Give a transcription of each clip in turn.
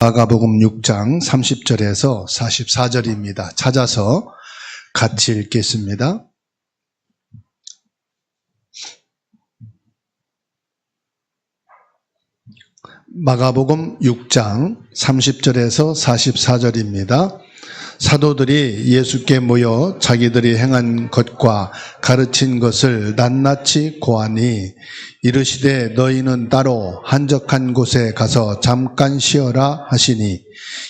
마가복음 6장 30절에서 44절입니다. 찾아서 같이 읽겠습니다. 마가복음 6장 30절에서 44절입니다. 사도들이 예수께 모여 자기들이 행한 것과 가르친 것을 낱낱이 고하니 이르시되 너희는 따로 한적한 곳에 가서 잠깐 쉬어라 하시니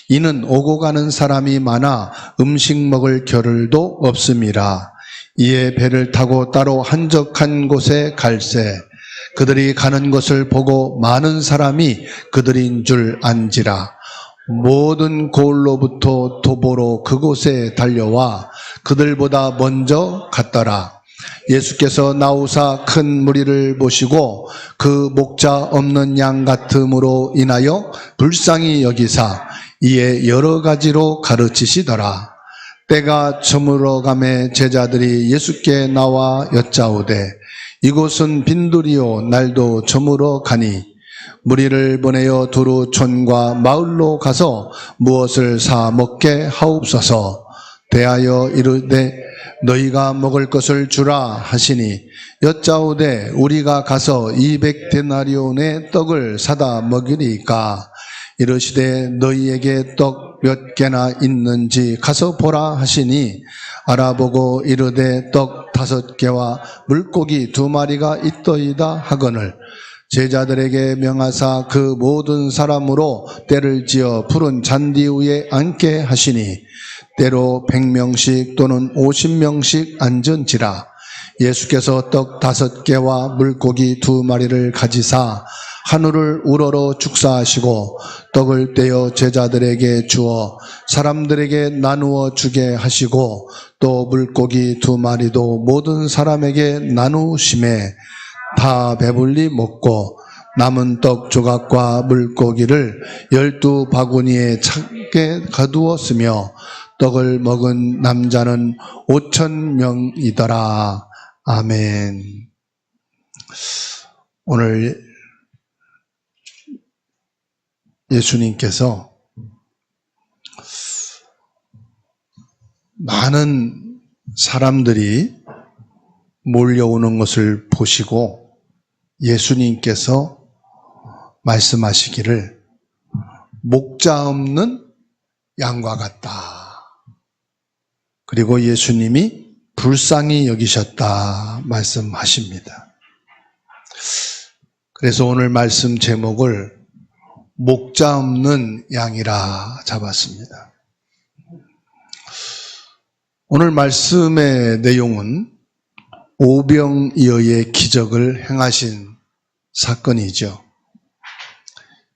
이는 오고 가는 사람이 많아 음식 먹을 겨를도 없음이라. 이에 배를 타고 따로 한적한 곳에 갈새 그들이 가는 것을 보고 많은 사람이 그들인 줄 안지라. 모든 고을로부터 도보로 그곳에 달려와 그들보다 먼저 갔더라. 예수께서 나오사 큰 무리를 보시고 그 목자 없는 양 같음으로 인하여 불쌍히 여기사 이에 여러 가지로 가르치시더라. 때가 저물어 가매 제자들이 예수께 나와 여짜오되 이곳은 빈들이요 날도 저물어 가니 무리를 보내어 두루 촌과 마을로 가서 무엇을 사 먹게 하옵소서. 대하여 이르되 너희가 먹을 것을 주라 하시니 여짜오되 우리가 가서 200데나리온의 떡을 사다 먹이리까. 이르시되 너희에게 떡 몇 개나 있는지 가서 보라 하시니 알아보고 이르되 떡 5개와 물고기 2마리가 있더이다 하거늘 제자들에게 명하사 그 모든 사람으로 때를 지어 푸른 잔디 위에 앉게 하시니 때로 100명씩 또는 50명씩 앉은지라. 예수께서 떡 5개와 물고기 2마리를 가지사 하늘을 우러러 축사하시고 떡을 떼어 제자들에게 주어 사람들에게 나누어 주게 하시고 또 물고기 2마리도 모든 사람에게 나누심에 다 배불리 먹고 남은 떡 조각과 물고기를 12바구니에 차게 가두었으며 떡을 먹은 남자는 5,000명이더라. 아멘. 오늘 예수님께서 많은 사람들이 몰려오는 것을 보시고 예수님께서 말씀하시기를 목자 없는 양과 같다. 그리고 예수님이 불쌍히 여기셨다 말씀하십니다. 그래서 오늘 말씀 제목을 목자 없는 양이라 잡았습니다. 오늘 말씀의 내용은 오병이어의 기적을 행하신 사건이죠.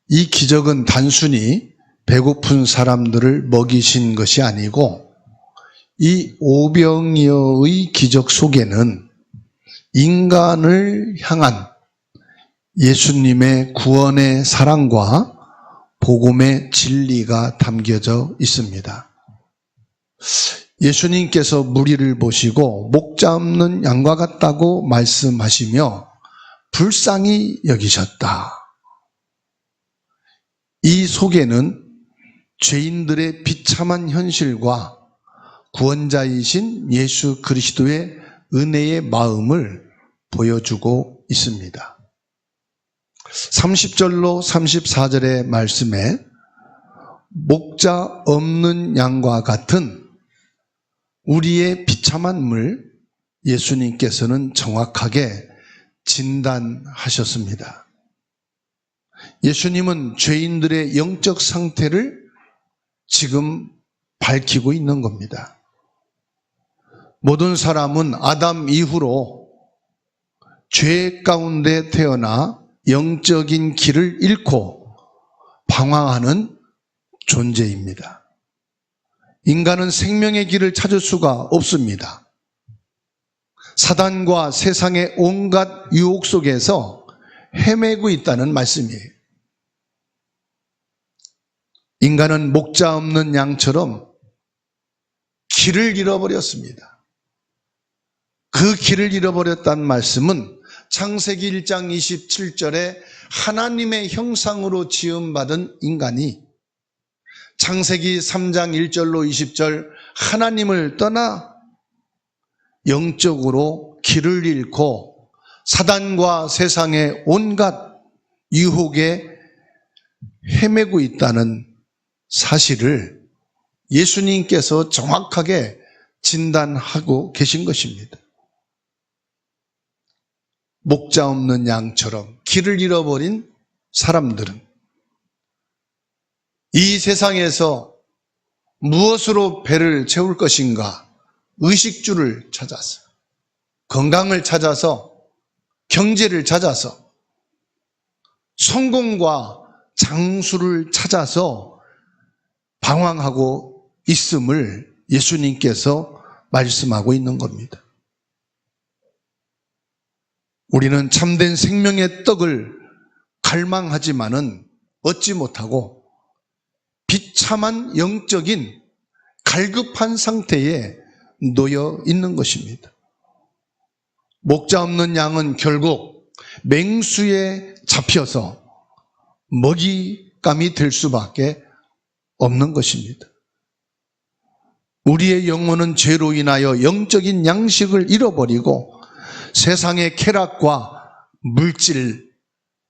이 기적은 단순히 배고픈 사람들을 먹이신 것이 아니고 이 오병이어의 기적 속에는 인간을 향한 예수님의 구원의 사랑과 복음의 진리가 담겨져 있습니다. 예수님께서 무리를 보시고 목자 없는 양과 같다고 말씀하시며 불쌍히 여기셨다. 이 속에는 죄인들의 비참한 현실과 구원자이신 예수 그리스도의 은혜의 마음을 보여주고 있습니다. 30절로 34절의 말씀에 목자 없는 양과 같은 우리의 비참함을 예수님께서는 정확하게 진단하셨습니다. 예수님은 죄인들의 영적 상태를 지금 밝히고 있는 겁니다. 모든 사람은 아담 이후로 죄 가운데 태어나 영적인 길을 잃고 방황하는 존재입니다. 인간은 생명의 길을 찾을 수가 없습니다. 사단과 세상의 온갖 유혹 속에서 헤매고 있다는 말씀이에요. 인간은 목자 없는 양처럼 길을 잃어버렸습니다. 그 길을 잃어버렸다는 말씀은 창세기 1장 27절에 하나님의 형상으로 지음받은 인간이 창세기 3장 1절로 20절 하나님을 떠나 영적으로 길을 잃고 사단과 세상의 온갖 유혹에 헤매고 있다는 사실을 예수님께서 정확하게 진단하고 계신 것입니다. 목자 없는 양처럼 길을 잃어버린 사람들은 이 세상에서 무엇으로 배를 채울 것인가 의식주를 찾아서 건강을 찾아서 경제를 찾아서 성공과 장수를 찾아서 방황하고 있음을 예수님께서 말씀하고 있는 겁니다. 우리는 참된 생명의 떡을 갈망하지만은 얻지 못하고 비참한 영적인 갈급한 상태에 놓여 있는 것입니다. 목자 없는 양은 결국 맹수에 잡혀서 먹잇감이 될 수밖에 없는 것입니다. 우리의 영혼은 죄로 인하여 영적인 양식을 잃어버리고 세상의 쾌락과 물질,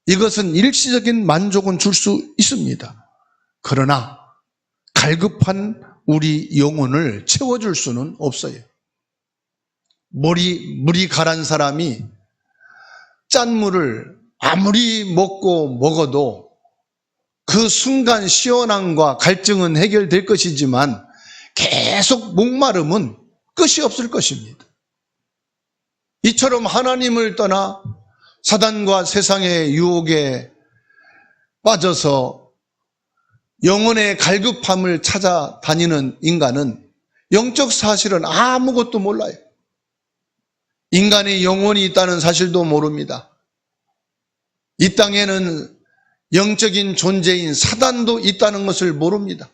이것은 일시적인 만족은 줄 수 있습니다. 그러나 갈급한 우리 영혼을 채워줄 수는 없어요. 물이 가란 사람이 짠물을 아무리 먹어도 그 순간 시원함과 갈증은 해결될 것이지만 계속 목마름은 끝이 없을 것입니다. 이처럼 하나님을 떠나 사단과 세상의 유혹에 빠져서 영혼의 갈급함을 찾아다니는 인간은 영적 사실은 아무것도 몰라요. 인간의 영혼이 있다는 사실도 모릅니다. 이 땅에는 영적인 존재인 사단도 있다는 것을 모릅니다.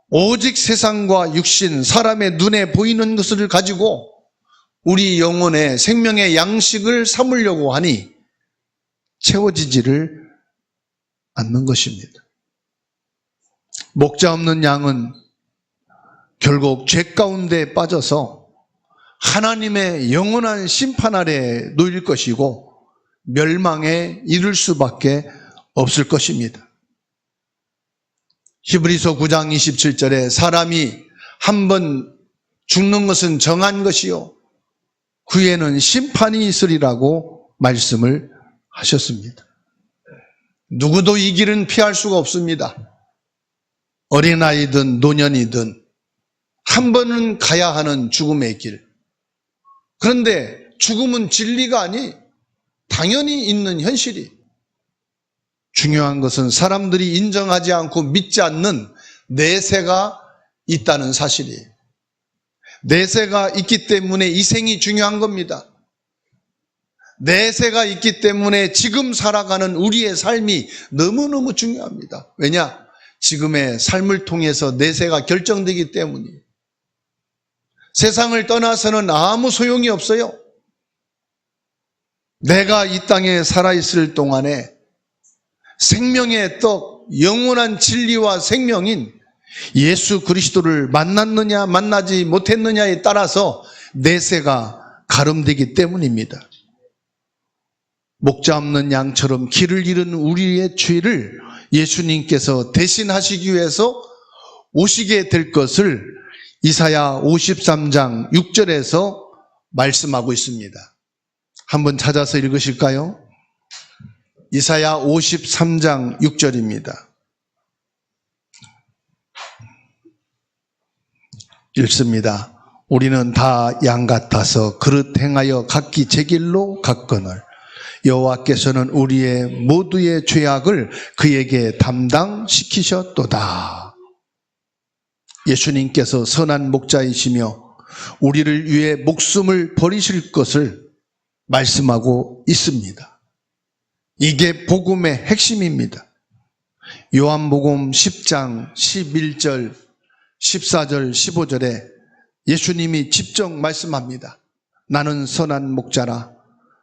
오직 세상과 육신, 사람의 눈에 보이는 것을 가지고 우리 영혼의 생명의 양식을 삼으려고 하니 채워지지를 않는 것입니다. 목자 없는 양은 결국 죄 가운데 빠져서 하나님의 영원한 심판 아래 놓일 것이고 멸망에 이를 수밖에 없을 것입니다. 히브리서 9장 27절에 사람이 한번 죽는 것은 정한 것이요 그 후에는 심판이 있으리라고 말씀을 하셨습니다. 누구도 이 길은 피할 수가 없습니다. 어린아이든 노년이든 한 번은 가야 하는 죽음의 길. 그런데 죽음은 진리가 아니 당연히 있는 현실이. 중요한 것은 사람들이 인정하지 않고 믿지 않는 내세가 있다는 사실이에요. 내세가 있기 때문에 이 생이 중요한 겁니다. 내세가 있기 때문에 지금 살아가는 우리의 삶이 너무너무 중요합니다. 왜냐? 지금의 삶을 통해서 내세가 결정되기 때문이에요. 세상을 떠나서는 아무 소용이 없어요. 내가 이 땅에 살아있을 동안에 생명의 떡, 영원한 진리와 생명인 예수 그리스도를 만났느냐 만나지 못했느냐에 따라서 내세가 가름되기 때문입니다. 목자 없는 양처럼 길을 잃은 우리의 죄를 예수님께서 대신하시기 위해서 오시게 될 것을 이사야 53장 6절에서 말씀하고 있습니다. 한번 찾아서 읽으실까요? 이사야 53장 6절입니다. 읽습니다. 우리는 다 양 같아서 그릇 행하여 각기 제 길로 갔거늘 여호와께서는 우리의 모두의 죄악을 그에게 담당시키셨도다. 예수님께서 선한 목자이시며 우리를 위해 목숨을 버리실 것을 말씀하고 있습니다. 이게 복음의 핵심입니다. 요한복음 10장 11절 14절 15절에 예수님이 직접 말씀합니다. 나는 선한 목자라.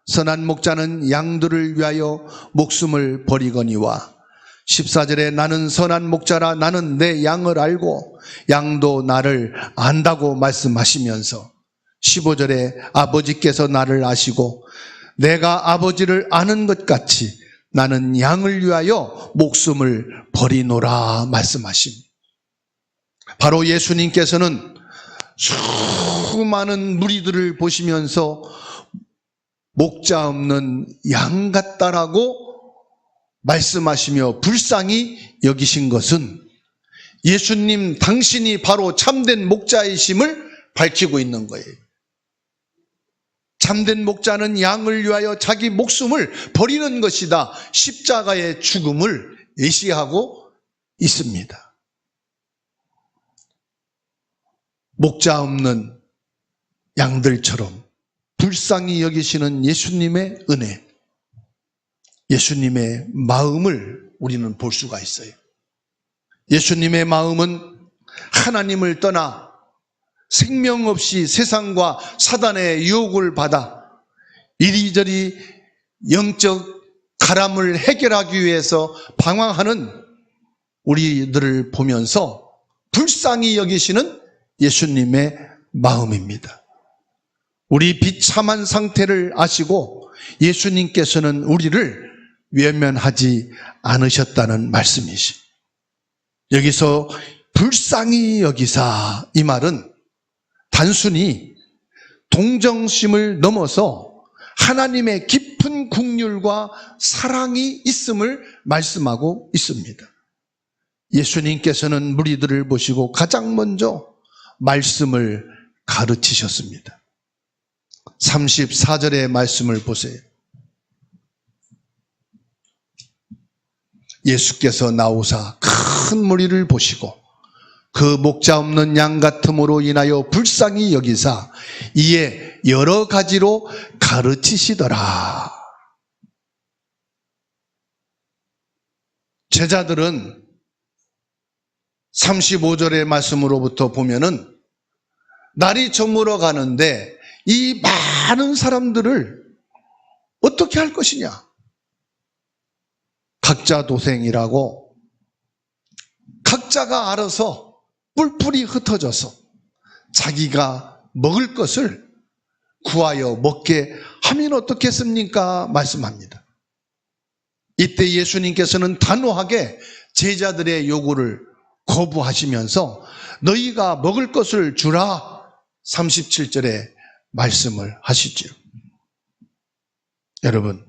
선한 목자는 양들을 위하여 목숨을 버리거니와 14절에 나는 선한 목자라 나는 내 양을 알고 양도 나를 안다고 말씀하시면서 15절에 아버지께서 나를 아시고 내가 아버지를 아는 것 같이 나는 양을 위하여 목숨을 버리노라 말씀하십니다. 바로 예수님께서는 수많은 무리들을 보시면서 목자 없는 양 같다라고 말씀하시며 불쌍히 여기신 것은 예수님 당신이 바로 참된 목자이심을 밝히고 있는 거예요. 참된 목자는 양을 위하여 자기 목숨을 버리는 것이다. 십자가의 죽음을 예시하고 있습니다. 목자 없는 양들처럼 불쌍히 여기시는 예수님의 은혜, 예수님의 마음을 우리는 볼 수가 있어요. 예수님의 마음은 하나님을 떠나 생명 없이 세상과 사단의 유혹을 받아 이리저리 영적 가람을 해결하기 위해서 방황하는 우리들을 보면서 불쌍히 여기시는 예수님의 마음입니다. 우리 비참한 상태를 아시고 예수님께서는 우리를 외면하지 않으셨다는 말씀이시. 여기서 불쌍히 여기사, 이 말은 단순히 동정심을 넘어서 하나님의 깊은 긍휼과 사랑이 있음을 말씀하고 있습니다. 예수님께서는 무리들을 보시고 가장 먼저 말씀을 가르치셨습니다. 34절의 말씀을 보세요. 예수께서 나오사 큰 무리를 보시고 그 목자 없는 양 같음으로 인하여 불쌍히 여기사 이에 여러 가지로 가르치시더라. 제자들은 35절의 말씀으로부터 보면은 날이 저물어 가는데 이 많은 사람들을 어떻게 할 것이냐? 각자 도생이라고 각자가 알아서 뿔뿔이 흩어져서 자기가 먹을 것을 구하여 먹게 하면 어떻겠습니까? 말씀합니다. 이때 예수님께서는 단호하게 제자들의 요구를 거부하시면서 너희가 먹을 것을 주라 37절에 말씀을 하시죠. 여러분,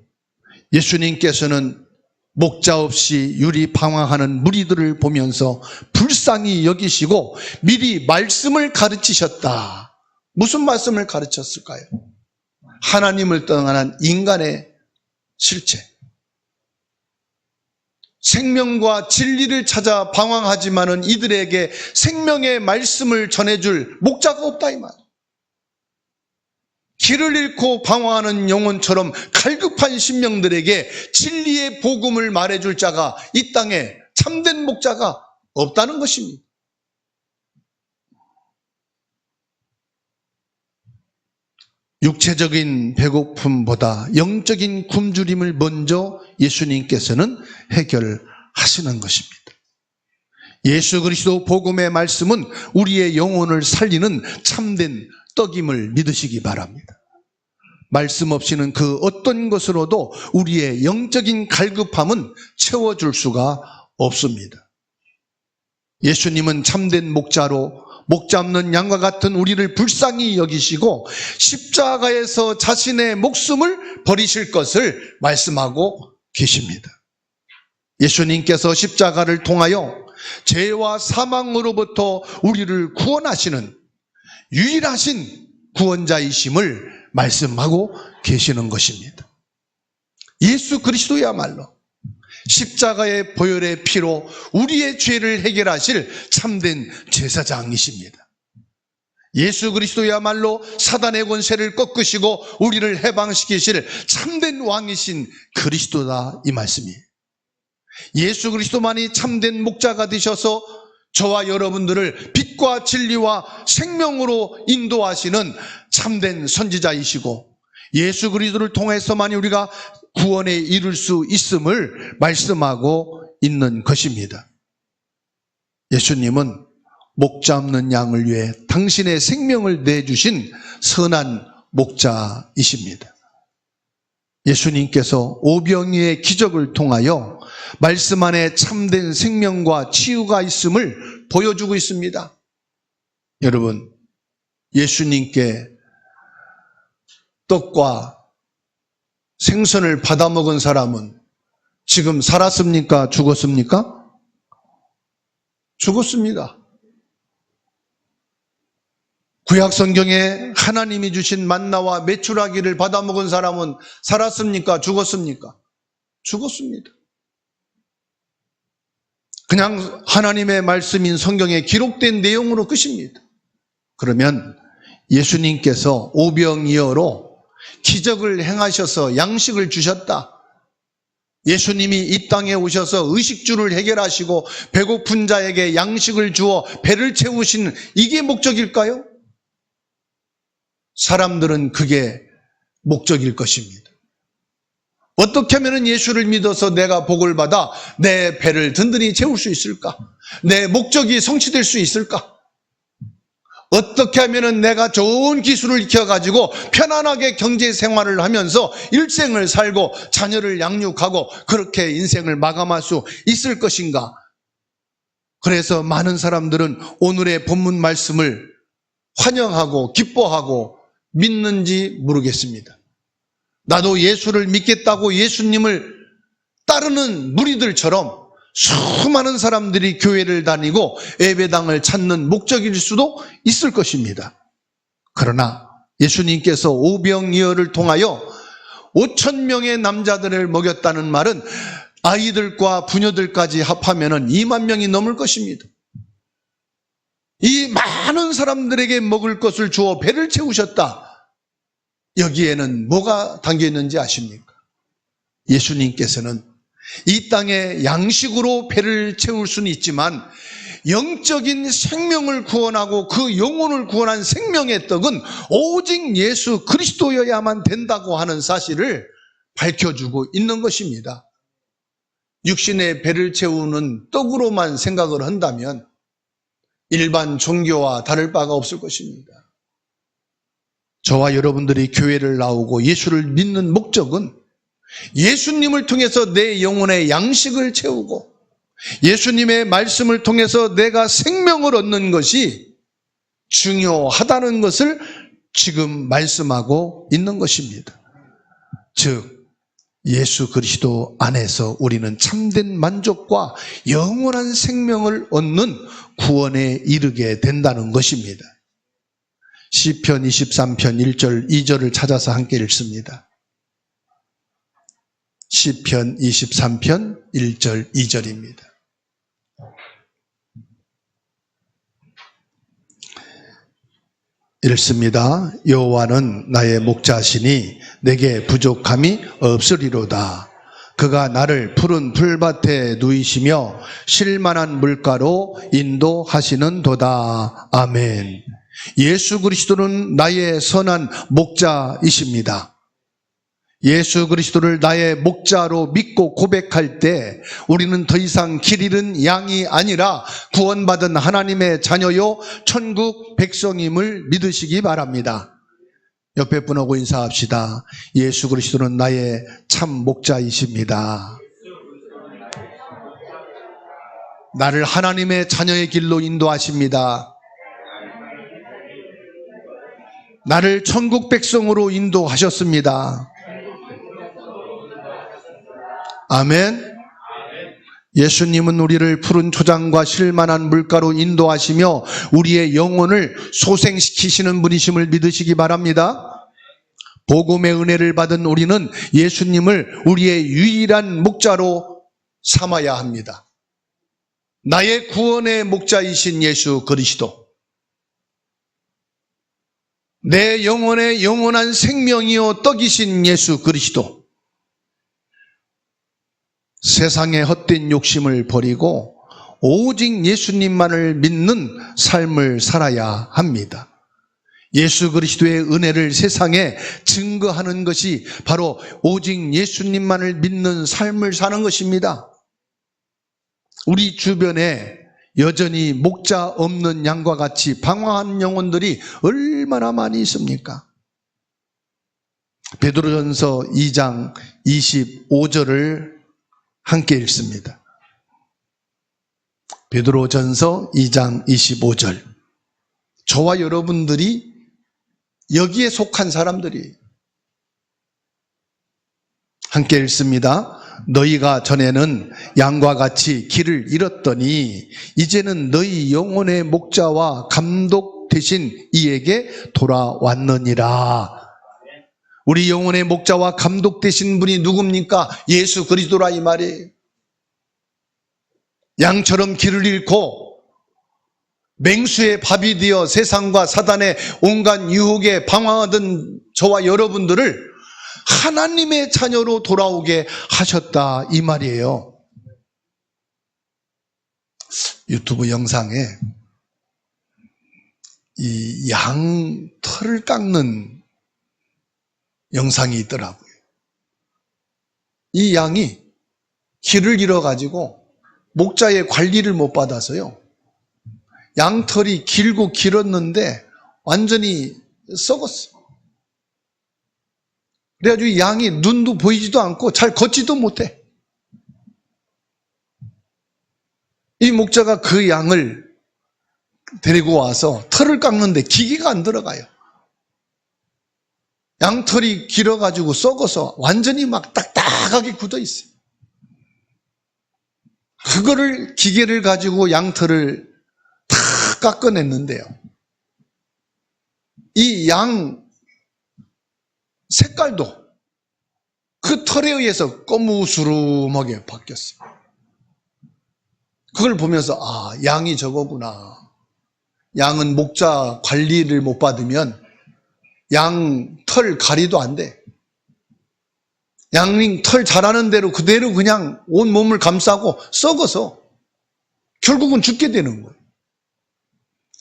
예수님께서는 목자 없이 유리 방황하는 무리들을 보면서 불쌍히 여기시고 미리 말씀을 가르치셨다. 무슨 말씀을 가르쳤을까요? 하나님을 떠난 인간의 실체. 생명과 진리를 찾아 방황하지만은 이들에게 생명의 말씀을 전해줄 목자가 없다 이 말. 길을 잃고 방황하는 영혼처럼 갈급한 심령들에게 진리의 복음을 말해줄 자가 이 땅에 참된 목자가 없다는 것입니다. 육체적인 배고픔보다 영적인 굶주림을 먼저 예수님께서는 해결하시는 것입니다. 예수 그리스도 복음의 말씀은 우리의 영혼을 살리는 참된 떡임을 믿으시기 바랍니다. 말씀 없이는 그 어떤 것으로도 우리의 영적인 갈급함은 채워줄 수가 없습니다. 예수님은 참된 목자로 목자 없는 양과 같은 우리를 불쌍히 여기시고 십자가에서 자신의 목숨을 버리실 것을 말씀하고 계십니다. 예수님께서 십자가를 통하여 죄와 사망으로부터 우리를 구원하시는 유일하신 구원자이심을 말씀하고 계시는 것입니다. 예수 그리스도야말로 십자가의 보혈의 피로 우리의 죄를 해결하실 참된 제사장이십니다. 예수 그리스도야말로 사단의 권세를 꺾으시고 우리를 해방시키실 참된 왕이신 그리스도다 이 말씀이에요. 예수 그리스도만이 참된 목자가 되셔서 저와 여러분들을 빛과 진리와 생명으로 인도하시는 참된 선지자이시고 예수 그리스도를 통해서만이 우리가 구원에 이룰 수 있음을 말씀하고 있는 것입니다. 예수님은 목자 없는 양을 위해 당신의 생명을 내주신 선한 목자이십니다. 예수님께서 오병이의 기적을 통하여 말씀 안에 참된 생명과 치유가 있음을 보여주고 있습니다. 여러분, 예수님께 떡과 생선을 받아먹은 사람은 지금 살았습니까? 죽었습니까? 죽었습니다. 구약 성경에 하나님이 주신 만나와 메추라기를 받아먹은 사람은 살았습니까? 죽었습니까? 죽었습니다. 그냥 하나님의 말씀인 성경에 기록된 내용으로 끝입니다. 그러면 예수님께서 오병이어로 기적을 행하셔서 양식을 주셨다. 예수님이 이 땅에 오셔서 의식주를 해결하시고 배고픈 자에게 양식을 주어 배를 채우신 이게 목적일까요? 사람들은 그게 목적일 것입니다. 어떻게 하면 예수를 믿어서 내가 복을 받아 내 배를 든든히 채울 수 있을까? 내 목적이 성취될 수 있을까? 어떻게 하면 내가 좋은 기술을 익혀가지고 편안하게 경제 생활을 하면서 일생을 살고 자녀를 양육하고 그렇게 인생을 마감할 수 있을 것인가? 그래서 많은 사람들은 오늘의 본문 말씀을 환영하고 기뻐하고 믿는지 모르겠습니다. 나도 예수를 믿겠다고 예수님을 따르는 무리들처럼 수많은 사람들이 교회를 다니고 예배당을 찾는 목적일 수도 있을 것입니다. 그러나 예수님께서 오병이어를 통하여 5,000명의 남자들을 먹였다는 말은 아이들과 부녀들까지 합하면 2만 명이 넘을 것입니다. 이 많은 사람들에게 먹을 것을 주어 배를 채우셨다. 여기에는 뭐가 담겨 있는지 아십니까? 예수님께서는 이 땅에 양식으로 배를 채울 수는 있지만 영적인 생명을 구원하고 그 영혼을 구원한 생명의 떡은 오직 예수 그리스도여야만 된다고 하는 사실을 밝혀주고 있는 것입니다. 육신의 배를 채우는 떡으로만 생각을 한다면 일반 종교와 다를 바가 없을 것입니다. 저와 여러분들이 교회를 나오고 예수를 믿는 목적은 예수님을 통해서 내 영혼의 양식을 채우고 예수님의 말씀을 통해서 내가 생명을 얻는 것이 중요하다는 것을 지금 말씀하고 있는 것입니다. 즉 예수 그리스도 안에서 우리는 참된 만족과 영원한 생명을 얻는 구원에 이르게 된다는 것입니다. 시편 23편 1절 2절을 찾아서 함께 읽습니다. 시편 23편 1절 2절입니다. 읽습니다. 여호와는 나의 목자시니 내게 부족함이 없으리로다. 그가 나를 푸른 풀밭에 누이시며 쉴만한 물가로 인도하시는도다. 아멘. 예수 그리스도는 나의 선한 목자이십니다. 예수 그리스도를 나의 목자로 믿고 고백할 때 우리는 더 이상 길 잃은 양이 아니라 구원받은 하나님의 자녀요 천국 백성임을 믿으시기 바랍니다. 옆에 분하고 인사합시다. 예수 그리스도는 나의 참 목자이십니다. 나를 하나님의 자녀의 길로 인도하십니다. 나를 천국 백성으로 인도하셨습니다. 아멘. 예수님은 우리를 푸른 초장과 쉴만한 물가로 인도하시며 우리의 영혼을 소생시키시는 분이심을 믿으시기 바랍니다. 복음의 은혜를 받은 우리는 예수님을 우리의 유일한 목자로 삼아야 합니다. 나의 구원의 목자이신 예수 그리스도, 내 영혼의 영원한 생명이요 떡이신 예수 그리스도, 세상의 헛된 욕심을 버리고 오직 예수님만을 믿는 삶을 살아야 합니다. 예수 그리스도의 은혜를 세상에 증거하는 것이 바로 오직 예수님만을 믿는 삶을 사는 것입니다. 우리 주변에 여전히 목자 없는 양과 같이 방황한 영혼들이 얼마나 많이 있습니까? 베드로전서 2장 25절을 함께 읽습니다. 베드로전서 2장 25절. 저와 여러분들이 여기에 속한 사람들이 함께 읽습니다. 너희가 전에는 양과 같이 길을 잃었더니 이제는 너희 영혼의 목자와 감독 되신 이에게 돌아왔느니라. 우리 영혼의 목자와 감독 되신 분이 누굽니까? 예수 그리스도라 이 말이에요. 양처럼 길을 잃고 맹수의 밥이 되어 세상과 사단의 온갖 유혹에 방황하던 저와 여러분들을 하나님의 자녀로 돌아오게 하셨다 이 말이에요. 유튜브 영상에 이 양 털을 깎는 영상이 있더라고요. 이 양이 길을 잃어가지고 목자의 관리를 못 받아서요. 양털이 길고 길었는데 완전히 썩었어. 그래가지고 양이 눈도 보이지도 않고 잘 걷지도 못해. 이 목자가 그 양을 데리고 와서 털을 깎는데 기계가 안 들어가요. 양털이 길어가지고 썩어서 완전히 막 딱딱하게 굳어 있어요. 그거를 기계를 가지고 양털을 다 깎아냈는데요. 이 양 색깔도 그 털에 의해서 거무스름하게 바뀌었어요. 그걸 보면서 아, 양이 저거구나. 양은 목자 관리를 못 받으면 양 털 가리도 안 돼. 양이 털 자라는 대로 그대로 그냥 온 몸을 감싸고 썩어서 결국은 죽게 되는 거예요.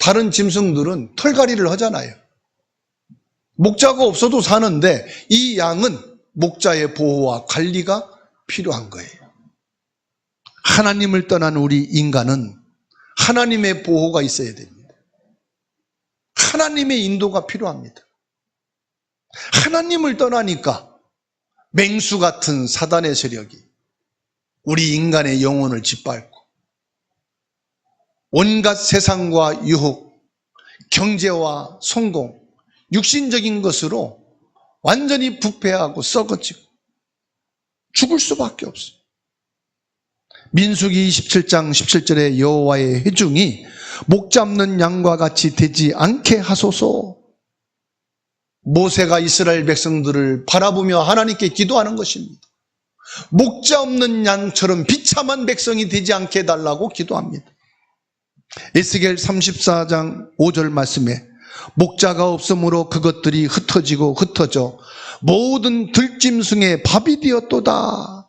다른 짐승들은 털 가리를 하잖아요. 목자가 없어도 사는데 이 양은 목자의 보호와 관리가 필요한 거예요. 하나님을 떠난 우리 인간은 하나님의 보호가 있어야 됩니다. 하나님의 인도가 필요합니다. 하나님을 떠나니까 맹수 같은 사단의 세력이 우리 인간의 영혼을 짓밟고 온갖 세상과 유혹, 경제와 성공, 육신적인 것으로 완전히 부패하고 썩어지고 죽을 수밖에 없어요. 민수기 27장 17절에 여호와의 회중이 목 잡는 양과 같이 되지 않게 하소서. 모세가 이스라엘 백성들을 바라보며 하나님께 기도하는 것입니다. 목자 없는 양처럼 비참한 백성이 되지 않게 해달라고 기도합니다. 에스겔 34장 5절 말씀에 목자가 없으므로 그것들이 흩어져 모든 들짐승의 밥이 되었도다.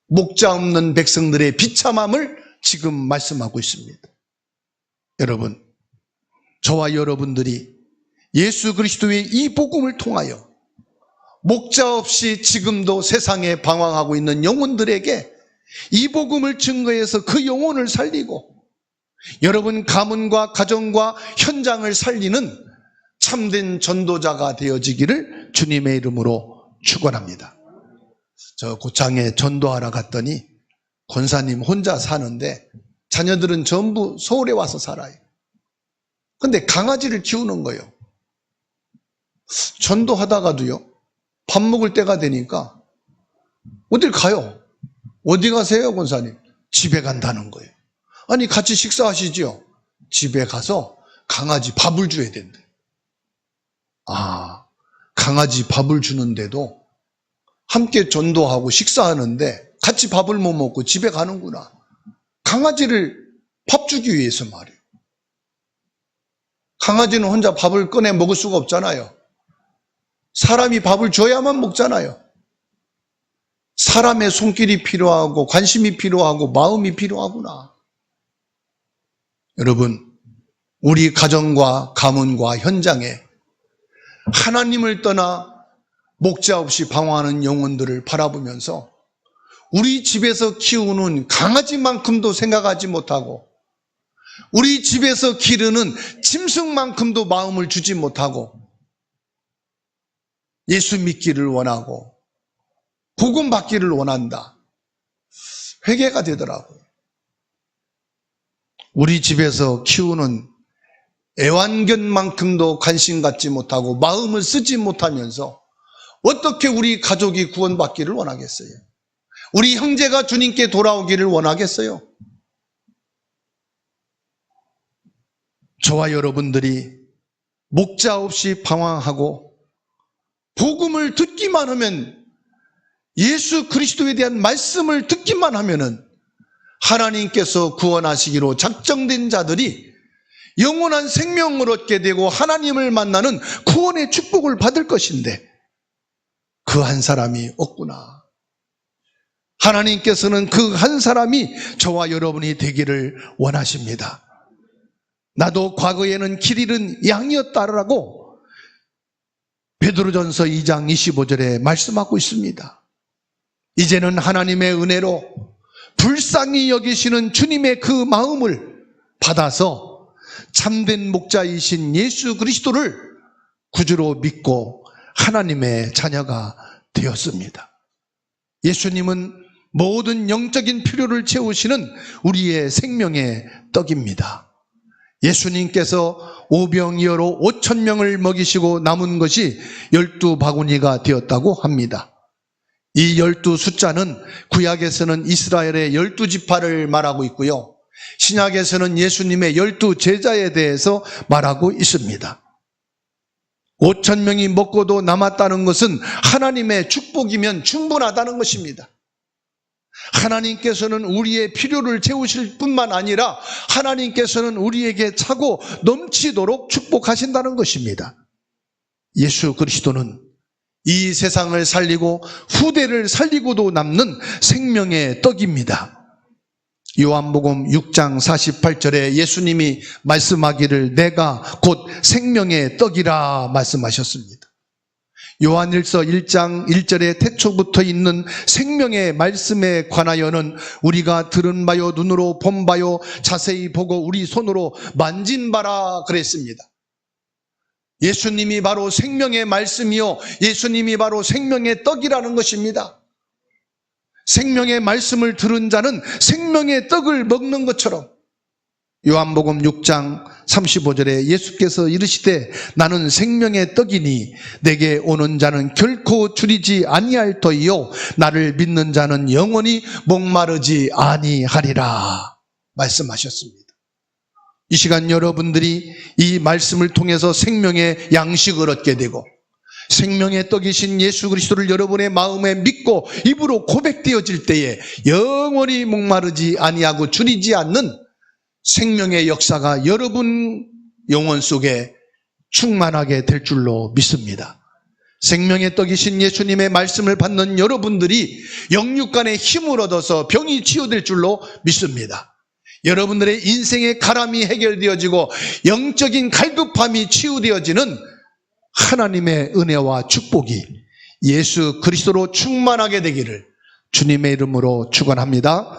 목자 없는 백성들의 비참함을 지금 말씀하고 있습니다. 여러분, 저와 여러분들이 예수 그리스도의 이 복음을 통하여 목자 없이 지금도 세상에 방황하고 있는 영혼들에게 이 복음을 증거해서 그 영혼을 살리고 여러분 가문과 가정과 현장을 살리는 참된 전도자가 되어지기를 주님의 이름으로 축원합니다. 저 고창에 전도하러 갔더니 권사님 혼자 사는데 자녀들은 전부 서울에 와서 살아요. 근데 강아지를 키우는 거예요. 전도하다가도요, 밥 먹을 때가 되니까 어딜 가요? 어디 가세요, 권사님? 집에 간다는 거예요. 아니, 같이 식사하시지요? 집에 가서 강아지 밥을 줘야 된대. 아, 강아지 밥을 주는데도 함께 전도하고 식사하는데 같이 밥을 못 먹고 집에 가는구나. 강아지를 밥 주기 위해서 말이에요. 강아지는 혼자 밥을 꺼내 먹을 수가 없잖아요. 사람이 밥을 줘야만 먹잖아요. 사람의 손길이 필요하고 관심이 필요하고 마음이 필요하구나. 여러분, 우리 가정과 가문과 현장에 하나님을 떠나 목자 없이 방황하는 영혼들을 바라보면서 우리 집에서 키우는 강아지만큼도 생각하지 못하고 우리 집에서 기르는 짐승만큼도 마음을 주지 못하고 예수 믿기를 원하고 복음 받기를 원한다. 회개가 되더라고요. 우리 집에서 키우는 애완견만큼도 관심 갖지 못하고 마음을 쓰지 못하면서 어떻게 우리 가족이 구원받기를 원하겠어요? 우리 형제가 주님께 돌아오기를 원하겠어요? 저와 여러분들이 목자 없이 방황하고 복음을 듣기만 하면, 예수 그리스도에 대한 말씀을 듣기만 하면은 하나님께서 구원하시기로 작정된 자들이 영원한 생명을 얻게 되고 하나님을 만나는 구원의 축복을 받을 것인데 그 한 사람이 없구나. 하나님께서는 그 한 사람이 저와 여러분이 되기를 원하십니다. 나도 과거에는 길 잃은 양이었다라고 베드로전서 2장 25절에 말씀하고 있습니다. 이제는 하나님의 은혜로 불쌍히 여기시는 주님의 그 마음을 받아서 참된 목자이신 예수 그리스도를 구주로 믿고 하나님의 자녀가 되었습니다. 예수님은 모든 영적인 필요를 채우시는 우리의 생명의 떡입니다. 예수님께서 오병이어로 5,000명을 먹이시고 남은 것이 12바구니가 되었다고 합니다. 이 12 숫자는 구약에서는 이스라엘의 12지파를 말하고 있고요, 신약에서는 예수님의 12 제자에 대해서 말하고 있습니다. 5,000명이 먹고도 남았다는 것은 하나님의 축복이면 충분하다는 것입니다. 하나님께서는 우리의 필요를 채우실 뿐만 아니라 하나님께서는 우리에게 차고 넘치도록 축복하신다는 것입니다. 예수 그리스도는 이 세상을 살리고 후대를 살리고도 남는 생명의 떡입니다. 요한복음 6장 48절에 예수님이 말씀하기를 내가 곧 생명의 떡이라 말씀하셨습니다. 요한일서 1장 1절에 태초부터 있는 생명의 말씀에 관하여는 우리가 들은 바요 눈으로 본 바요 자세히 보고 우리 손으로 만진 바라 그랬습니다. 예수님이 바로 생명의 말씀이요, 예수님이 바로 생명의 떡이라는 것입니다. 생명의 말씀을 들은 자는 생명의 떡을 먹는 것처럼 요한복음 6장 35절에 예수께서 이르시되 나는 생명의 떡이니 내게 오는 자는 결코 줄이지 아니할 터이요 나를 믿는 자는 영원히 목마르지 아니하리라 말씀하셨습니다. 이 시간 여러분들이 이 말씀을 통해서 생명의 양식을 얻게 되고 생명의 떡이신 예수 그리스도를 여러분의 마음에 믿고 입으로 고백되어질 때에 영원히 목마르지 아니하고 줄이지 않는 생명의 역사가 여러분 영혼 속에 충만하게 될 줄로 믿습니다. 생명의 떡이신 예수님의 말씀을 받는 여러분들이 영육간의 힘을 얻어서 병이 치유될 줄로 믿습니다. 여러분들의 인생의 가람이 해결되어지고 영적인 갈급함이 치유되어지는 하나님의 은혜와 축복이 예수 그리스도로 충만하게 되기를 주님의 이름으로 축원합니다.